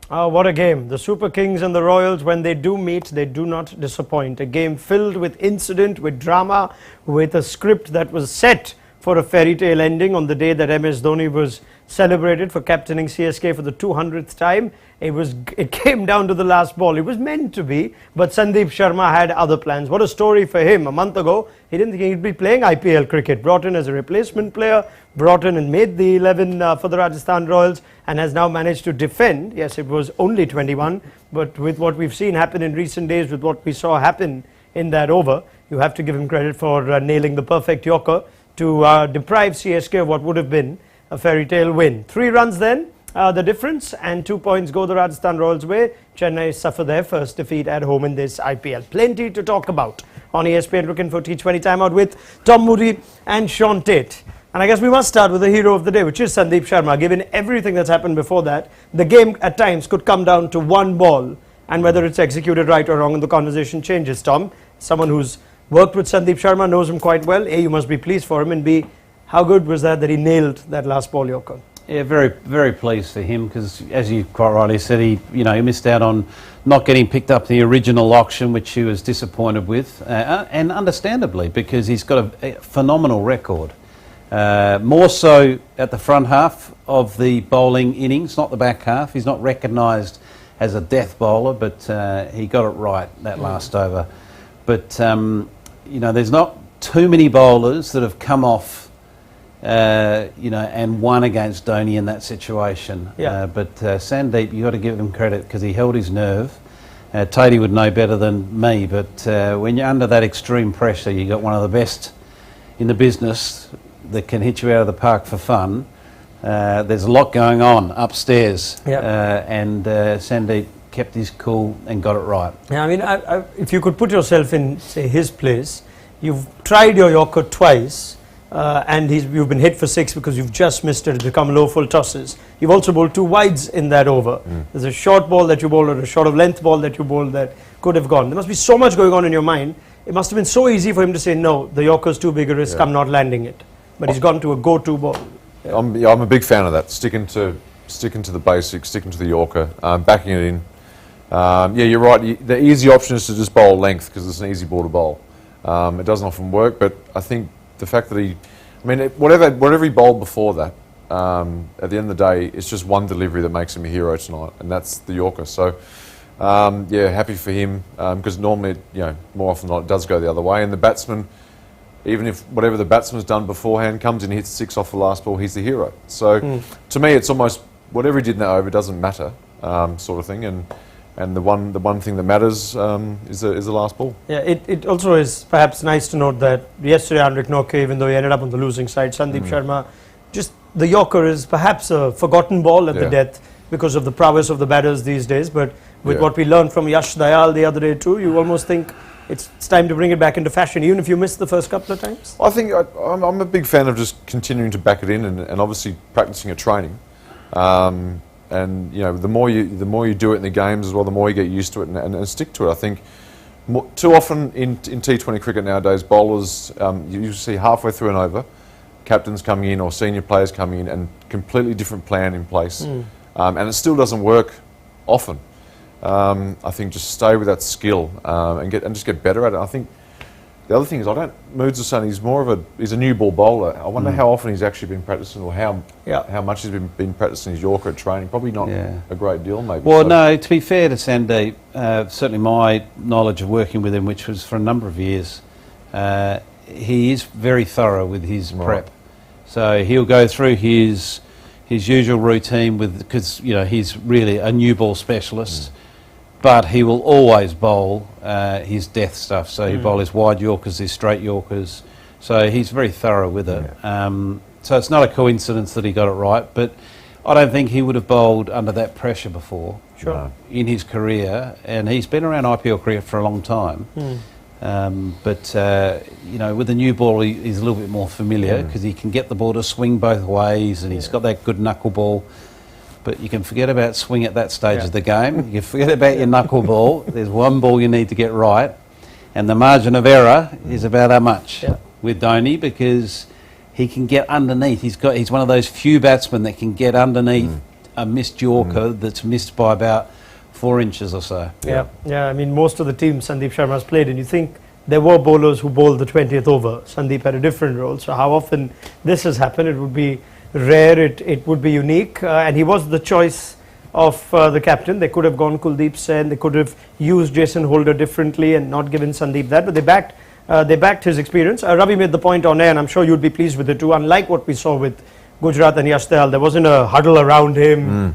What a game. The Super Kings and the Royals, when they do meet, they do not disappoint. A game filled with incident, with drama, with a script that was set for a fairy tale ending on the day that MS Dhoni was celebrated for captaining CSK for the 200th time. It came down to the last ball. It was meant to be, but Sandeep Sharma had other plans. What a story for him. A month ago, he didn't think he'd be playing IPL cricket. Brought in as a replacement player, brought in and made the 11 for the Rajasthan Royals, and has now managed to defend. Yes, it was only 21, but with what we've seen happen in recent days, with what we saw happen in that over, you have to give him credit for nailing the perfect yorker to deprive CSK of what would have been a fairy tale win. 3 runs then, the difference, and 2 points go the Rajasthan Royals' way. Chennai suffer their first defeat at home in this IPL. Plenty to talk about on ESPN Looking for T20 Timeout with Tom Moody and Shaun Tait. And I guess we must start with the hero of the day, which is Sandeep Sharma. Given everything that's happened before that, the game at times could come down to one ball, and whether it's executed right or wrong, and the conversation changes. Tom, someone who's worked with Sandeep Sharma, knows him quite well. A, you must be pleased for him, and B, how good was that he nailed that last ball yorker? Yeah, very, very pleased for him because, as you quite rightly said, he missed out on not getting picked up the original auction, which he was disappointed with, and understandably, because he's got a phenomenal record. More so at the front half of the bowling innings, not the back half. He's not recognised as a death bowler, but he got it right that last over. But there's not too many bowlers that have come off. And won against Dhoni in that situation. Yeah. But Sandeep, you've got to give him credit because he held his nerve. Tait would know better than me, but when you're under that extreme pressure, you've got one of the best in the business that can hit you out of the park for fun. There's a lot going on upstairs, and Sandeep kept his cool and got it right. Yeah, I mean, if you could put yourself in, say, his place, you've tried your yorker twice, and you've been hit for 6 because you've just missed it. It's become low full tosses. You've also bowled 2 wides in that over. There's a short ball that you bowled or a short of length ball that you bowled that could have gone. There must be so much going on in your mind. It must have been so easy for him to say, no, the yorker's too big a risk, I'm not landing it. But he's gone to a go-to ball. Yeah. I'm a big fan of that, sticking to the basics, sticking to the yorker, backing it in. Yeah, you're right. The easy option is to just bowl length because it's an easy ball to bowl. It doesn't often work, but I think the fact that whatever he bowled before that, at the end of the day, it's just one delivery that makes him a hero tonight, and that's the yorker. So, yeah, happy for him because normally, more often than not, it does go the other way. And the batsman, even if whatever the batsman's done beforehand comes in and hits 6 off the last ball, he's the hero. So, to me, it's almost whatever he did in that over doesn't matter, sort of thing. And the one thing that matters is the last ball. Yeah, it also is perhaps nice to note that yesterday, Andrik Noke, even though he ended up on the losing side, Sandeep Sharma, just the yorker is perhaps a forgotten ball at the death because of the prowess of the batters these days. But with what we learned from Yash Dayal the other day too, you almost think it's time to bring it back into fashion, even if you missed the first couple of times. I think I'm a big fan of just continuing to back it in and obviously practicing at training. And the more you do it in the games as well, the more you get used to it and stick to it. I think too often in T20 cricket nowadays, bowlers you see halfway through an over, captains coming in or senior players coming in and completely different plan in place, and it still doesn't work often. I think just stay with that skill and just get better at it. I think the other thing is Moods is saying he's a new ball bowler. I wonder how often he's actually been practicing or how much he's been practicing his yorker at training. Probably not a great deal, maybe. Well, no, to be fair to Sandeep, certainly my knowledge of working with him, which was for a number of years, he is very thorough with his prep. So he'll go through his usual routine because he's really a new ball specialist. But he will always bowl his death stuff. So he bowl his wide yorkers, his straight yorkers. So he's very thorough with it. So it's not a coincidence that he got it right. But I don't think he would have bowled under that pressure before in his career. And he's been around IPL cricket for a long time. But with the new ball, he's a little bit more familiar because he can get the ball to swing both ways, and he's got that good knuckle ball. But you can forget about swing at that stage of the game. You can forget about your knuckle ball. There's one ball you need to get right, and the margin of error is about how much with Dhoni because he can get underneath. He's one of those few batsmen that can get underneath a missed Yorker that's missed by about 4 inches or so. Yeah. I mean, most of the teams Sandeep Sharma has played in, you think there were bowlers who bowled the 20th over. Sandeep had a different role. So how often this has happened, it would be rare, it would be unique. And he was the choice of the captain. They could have gone Kuldeep Sen, they could have used Jason Holder differently and not given Sandeep that, but they backed his experience. Ravi made the point on air, and I'm sure you'd be pleased with it too. Unlike what we saw with Gujarat and Yash Dayal, there wasn't a huddle around him,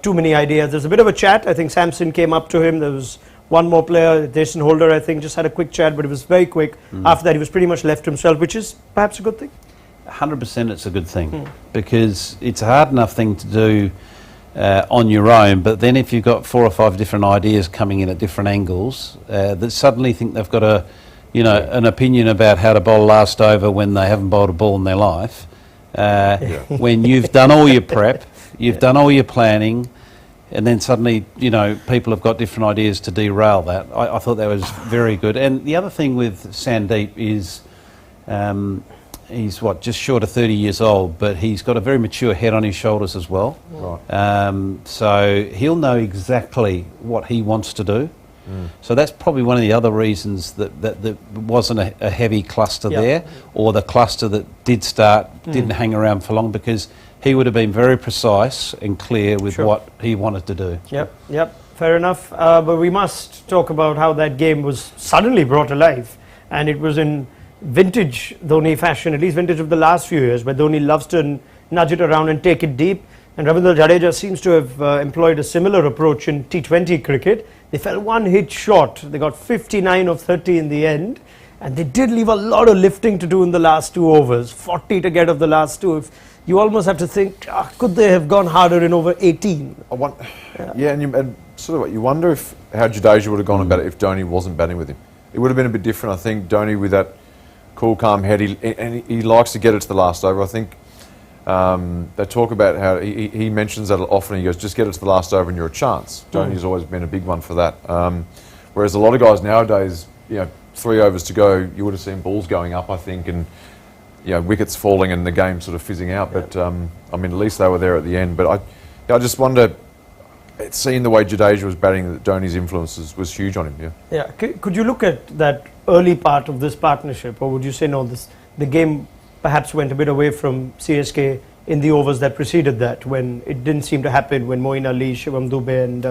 too many ideas. There's a bit of a chat. I think Samson came up to him. There was one more player, Jason Holder, I think, just had a quick chat, but it was very quick. After that, he was pretty much left to himself, which is perhaps a good thing. 100% it's a good thing, because it's a hard enough thing to do on your own, but then if you've got 4 or 5 different ideas coming in at different angles, that suddenly think they've got an opinion about how to bowl last over when they haven't bowled a ball in their life. When you've done all your prep, you've done all your planning, and then suddenly, people have got different ideas to derail that. I thought that was very good. And the other thing with Sandeep is he's just short of 30 years old, but he's got a very mature head on his shoulders as well. Right. So he'll know exactly what he wants to do. So that's probably one of the other reasons that wasn't a heavy cluster there, or the cluster that did start didn't hang around for long, because he would have been very precise and clear with what he wanted to do. Yep, fair enough. But we must talk about how that game was suddenly brought alive, and it was in vintage Dhoni fashion, at least vintage of the last few years, where Dhoni loves to nudge it around and take it deep. And Ravindra Jadeja seems to have employed a similar approach in T20 cricket. They fell one hit short. They got 59 of 30 in the end, and they did leave a lot of lifting to do in the last 2 overs, 40 to get of the last 2. If you almost have to think, could they have gone harder in over 18? And sort of what you wonder how Jadeja would have gone about it if Dhoni wasn't batting with him. It would have been a bit different. I think Dhoni, with that cool, calm head, he likes to get it to the last over. I think they talk about how he mentions that often. He goes, just get it to the last over and you're a chance. Dhoni's always been a big one for that. Whereas a lot of guys nowadays, 3 overs to go, you would have seen balls going up, I think, and wickets falling and the game sort of fizzing out. But at least they were there at the end. But I just wonder, seeing the way Jadeja was batting, that Dhoni's influence was huge on him. Could you look at that early part of this partnership, or would you say no? The game perhaps went a bit away from CSK in the overs that preceded that, when it didn't seem to happen, when Moeen Ali, Shivam Dubey and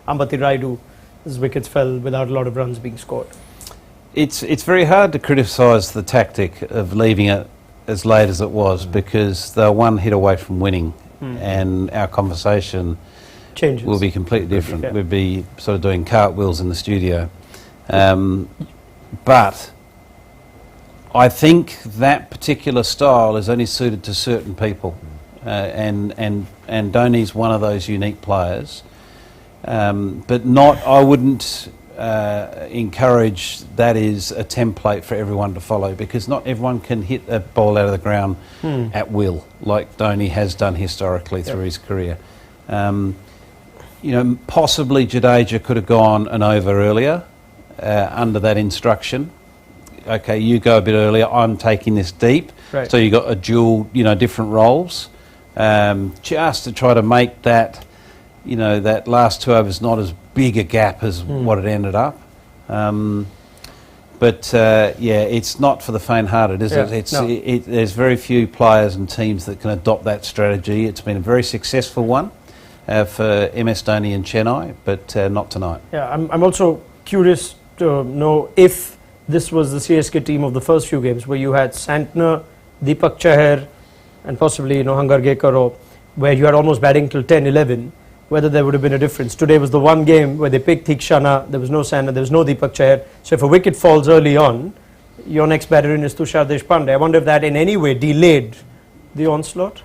Ambati Raidu's wickets fell without a lot of runs being scored. It's very hard to criticise the tactic of leaving it as late as it was, because they're 1 hit away from winning, and our conversation will be completely different. We'd be sort of doing cartwheels in the studio. But I think that particular style is only suited to certain people, and Dhoni's one of those unique players. But I wouldn't encourage that is a template for everyone to follow, because not everyone can hit a ball out of the ground at will, like Dhoni has done historically through his career. Possibly Jadeja could have gone an over earlier under that instruction. Okay, you go a bit earlier, I'm taking this deep. Right. So you got a dual, different roles. Just to try to make that, that last 2 overs not as big a gap as what it ended up. It's not for the faint-hearted, is it? There's very few players and teams that can adopt that strategy. It's been a very successful one for MS Dhoni and Chennai, but not tonight. I'm also curious to know if this was the CSK team of the first few games, where you had Santner, Deepak Chahar, and possibly Hangargekar, or where you had almost batting till 10-11, whether there would have been a difference. Today was the one game where they picked Theekshana, there was no Santner, there was no Deepak Chahar. So if a wicket falls early on, your next batter in is Tushar Deshpande. I wonder if that in any way delayed the onslaught?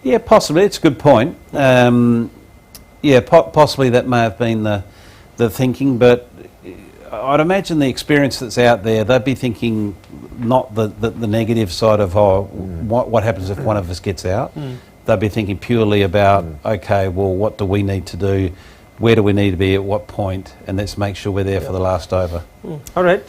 Yeah, possibly. It's a good point. Possibly that may have been the thinking, but I'd imagine the experience that's out there, they'd be thinking not the negative side of what happens if one of us gets out. They'd be thinking purely about, okay, well, what do we need to do? Where do we need to be at what point? And let's make sure we're there for the last over. All right.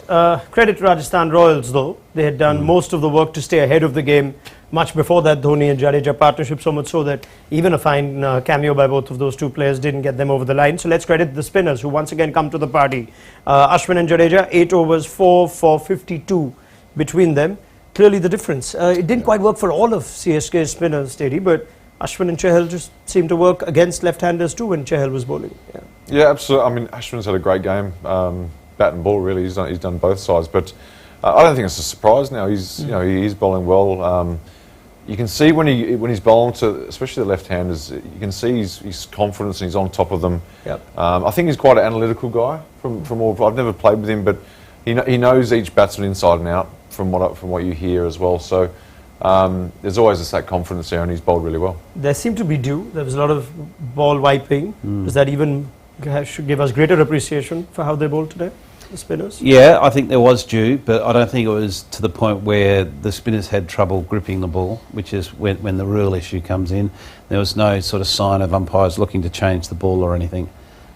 Credit to Rajasthan Royals, though. They had done most of the work to stay ahead of the game. much before that Dhoni and Jadeja partnership, so much so that even a fine cameo by both of those two players didn't get them over the line. So let's credit the spinners who once again come to the party. Ashwin and Jadeja, 8 overs, 4 for 52 between them. Clearly the difference. It didn't quite work for all of CSK's spinners, Teddy, but Ashwin and Chahal just seemed to work against left-handers too when Chahal was bowling. Yeah, absolutely. I mean, Ashwin's had a great game, bat and ball really. He's done both sides, but I don't think it's a surprise now. He's he's bowling well. You can see when he's bowling to, especially the left-handers, you can see his confidence and he's on top of them. Yep. I think he's quite an analytical guy. From all, I've never played with him, but he knows each batsman inside and out from what you hear as well. So there's always just that confidence there, and he's bowled really well. There seemed to be dew. There was a lot of ball wiping. Does that even should give us greater appreciation for how they bowled today, the spinners? Yeah, I think there was dew, but I don't think it was to the point where the spinners had trouble gripping the ball, which is when the real issue comes in. There was no sort of sign of umpires looking to change the ball or anything.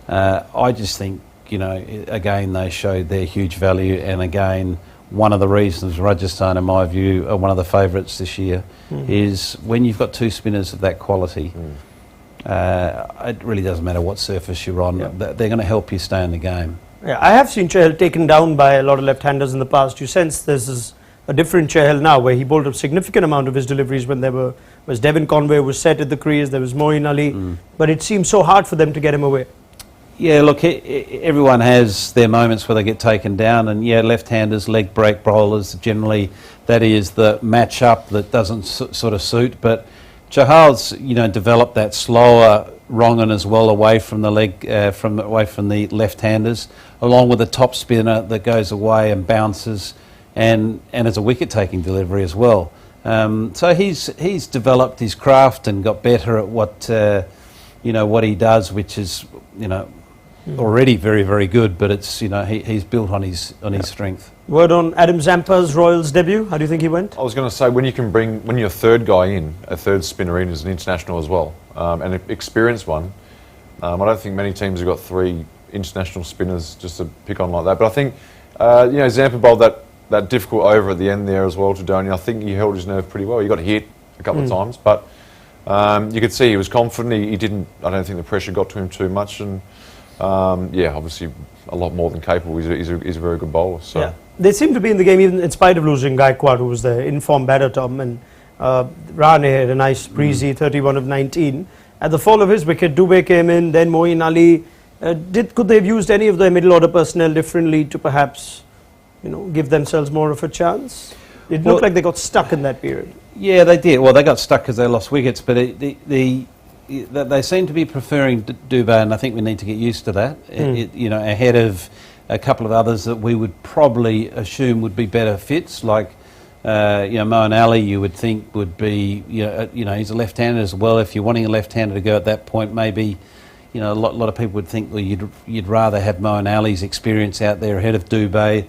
I just think, again, they showed their huge value, and again, one of the reasons Rajasthan, in my view, are one of the favourites this year is when you've got two spinners of that quality, it really doesn't matter what surface you're on, they're going to help you stay in the game. Yeah, I have seen Chahal taken down by a lot of left-handers in the past. You sense there's a different Chahal now, where he bowled a significant amount of his deliveries when Devon Conway was set at the crease, there was Moeen Ali, but it seemed so hard for them to get him away. Yeah, look, everyone has their moments where they get taken down, and left-handers, leg break bowlers, generally that is the match-up that doesn't sort of suit, but Chahal's, developed that slower wrong-on as well, away from the leg, away from the left-handers, along with a top spinner that goes away and bounces, and as a wicket-taking delivery as well. So he's developed his craft and got better at what he does, which is already very, very good, but it's he's built on his strength. Word on Adam Zampa's Royals debut. How do you think he went? I was going to say, when you're a third guy in, a third spinner in as an international as well, and an experienced one, I don't think many teams have got 3 international spinners just to pick on like that. But I think Zampa bowled that difficult over at the end there as well to Dhoni. I think he held his nerve pretty well. He got hit a couple of times, but you could see he was confident. He didn't. I don't think the pressure got to him too much, and obviously a lot more than capable. He's a very good bowler. So. Yeah. They seem to be in the game even in spite of losing Gaikwad, who was the in-form batter, Tom, and Rane had a nice breezy 31 of 19. At the fall of his wicket, Dubey came in, then Moeen Ali. Could they have used any of their middle order personnel differently to perhaps, give themselves more of a chance? It looked like they got stuck in that period. Yeah, they did. Well, they got stuck because they lost wickets, but they seem to be preferring Dubey, and I think we need to get used to that. Ahead of a couple of others that we would probably assume would be better fits, like Moeen Ali. You would think would be he's a left-hander as well. If you're wanting a left-hander to go at that point, maybe a lot of people would think, well, you'd rather have Moeen Ali's experience out there ahead of Dubey.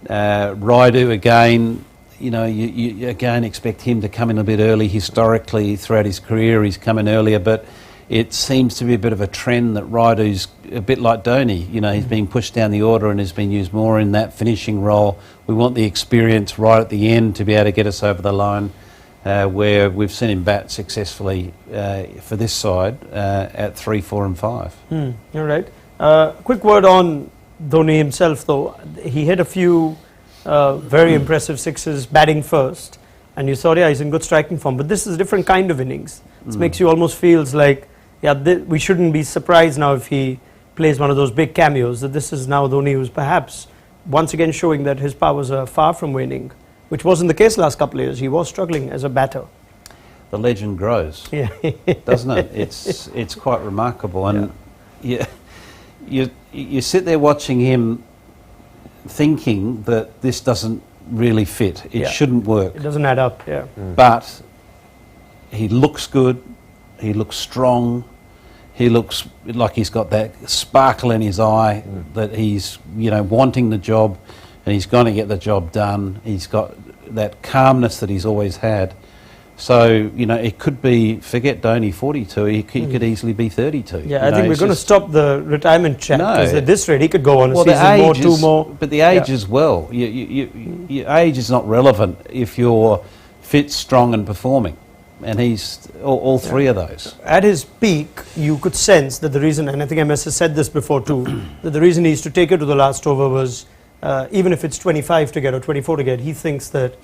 Raidu again. You again expect him to come in a bit early. Historically, throughout his career, he's come in earlier, but it seems to be a bit of a trend that Raidu's a bit like Dhoni. He's being pushed down the order and has been used more in that finishing role. We want the experience right at the end to be able to get us over the line, where we've seen him bat successfully for this side at 3, 4 and 5. You're right. Quick word on Dhoni himself, though. He hit a few very impressive sixes batting first, and you thought, he's in good striking form, but this is a different kind of innings. This makes you almost feels like we shouldn't be surprised now if he plays one of those big cameos, that this is now Dhoni who's perhaps once again showing that his powers are far from waning, which wasn't the case last couple of years. He was struggling as a batter. The legend grows, doesn't it? It's quite remarkable, and you sit there watching him thinking that this doesn't really fit. It shouldn't work. It doesn't add up, But he looks good, he looks strong, he looks like he's got that sparkle in his eye, that he's, wanting the job, and he's going to get the job done. He's got that calmness that he's always had. So, it could be, forget Dhoni 42, he could easily be 32. Yeah, I think we're going to stop the retirement chat, because at this rate he could go on a season more, 2 more. But the age as well. Your age is not relevant if you're fit, strong and performing. And he's all three of those. At his peak, you could sense that the reason, and I think MS has said this before too, that the reason he's to take it to the last over was, even if it's 25 to get or 24 to get, he thinks that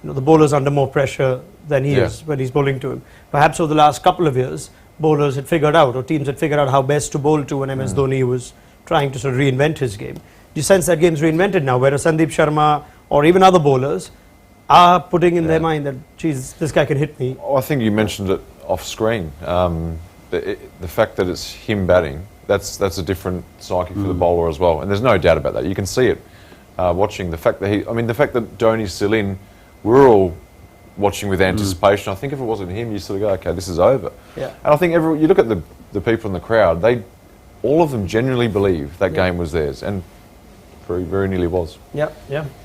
the bowler's under more pressure than he is when he's bowling to him. Perhaps over the last couple of years, bowlers had figured out, or teams had figured out how best to bowl to when MS Dhoni was trying to sort of reinvent his game. Do you sense that game's reinvented now, whereas Sandeep Sharma or even other bowlers are putting in their mind that, geez, this guy can hit me? I think you mentioned it off screen. The fact that it's him batting, that's a different psyche for the bowler as well. And there's no doubt about that. You can see it watching. The fact that the fact that Dhoni's still in, we're all watching with anticipation. I think if it wasn't him, you sort of go, okay, this is over. Yeah. And I think you look at the people in the crowd, all of them genuinely believe that game was theirs. And very, very nearly was. Yeah.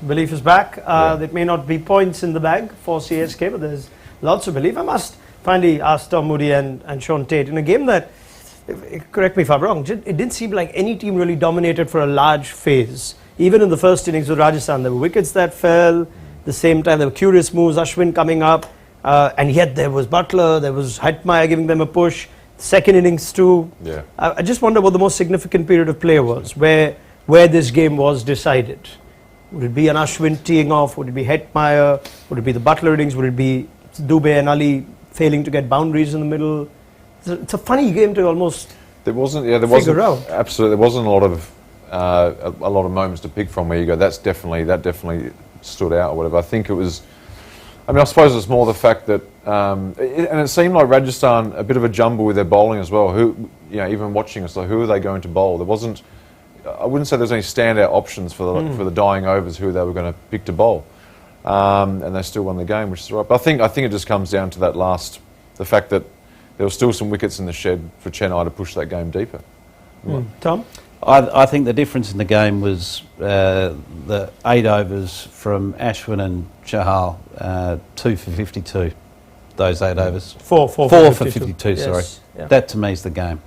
Belief is back. There may not be points in the bag for CSK, but there's lots of belief. I must finally ask Tom Moody and Shaun Tait, in a game that, correct me if I'm wrong, it didn't seem like any team really dominated for a large phase. Even in the first innings with Rajasthan, there were wickets that fell. At the same time, there were curious moves, Ashwin coming up, and yet there was Butler, there was Hetmeyer giving them a push. Second innings too. Yeah. I just wonder what the most significant period of play was, where this game was decided. Would it be an Ashwin teeing off? Would it be Hetmeyer? Would it be the Butler innings? Would it be Dubey and Ali failing to get boundaries in the middle? It's a funny game to almost figure out. Absolutely, there wasn't a lot of moments to pick from where you go, that definitely stood out or whatever. I think it was, I suppose it's more the fact that, and it seemed like Rajasthan, a bit of a jumble with their bowling as well. Even watching us, like, who are they going to bowl? There wasn't, I wouldn't say there's any standout options for the dying overs who they were going to pick to bowl, and they still won the game, which is right. But I think it just comes down to the fact that there were still some wickets in the shed for Chennai to push that game deeper. Tom? I think the difference in the game was the 8 overs from Ashwin and Chahal, 2 for 52. Those 8 overs. 4 for 52. Yes. Sorry. Yeah. That to me is the game.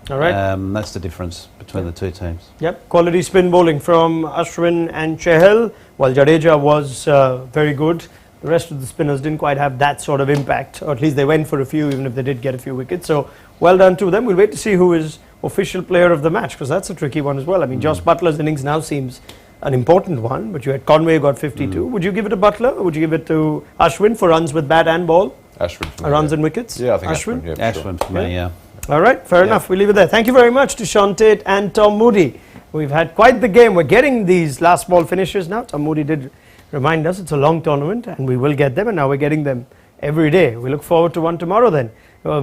All right. That's the difference between the two teams. Yep. Quality spin bowling from Ashwin and Chahal, while Jadeja was very good. The rest of the spinners didn't quite have that sort of impact, or at least they went for a few, even if they did get a few wickets. So well done to them. We'll wait to see who is official player of the match, because that's a tricky one as well. I mean, Josh Butler's innings now seems an important one, but you had Conway got 52. Would you give it to Butler, or would you give it to Ashwin for runs with bat and ball? Ashwin for me, runs and wickets? Yeah, I think Ashwin. Yeah, Ashwin for me, yeah. All right, fair enough. We'll leave it there. Thank you very much to Shaun Tait and Tom Moody. We've had quite the game. We're getting these last ball finishes now. Tom Moody did remind us it's a long tournament, and we will get them, and now we're getting them every day. We look forward to one tomorrow then,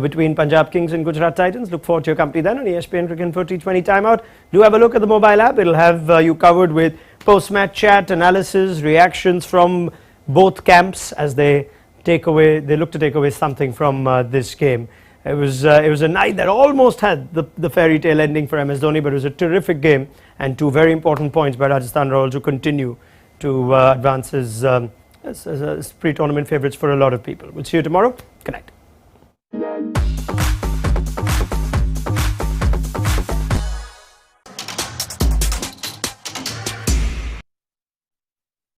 between Punjab Kings and Gujarat Titans. Look forward to your company then on ESPN Cricket Info T20 Timeout. Do have a look at the mobile app. It'll have you covered with post-match chat, analysis, reactions from both camps as they look to take away something from this game. It was a night that almost had the fairy tale ending for MS Dhoni, but it was a terrific game and 2 very important points by Rajasthan Royals, who continue to advance as pre-tournament favourites for a lot of people. We'll see you tomorrow. Good night.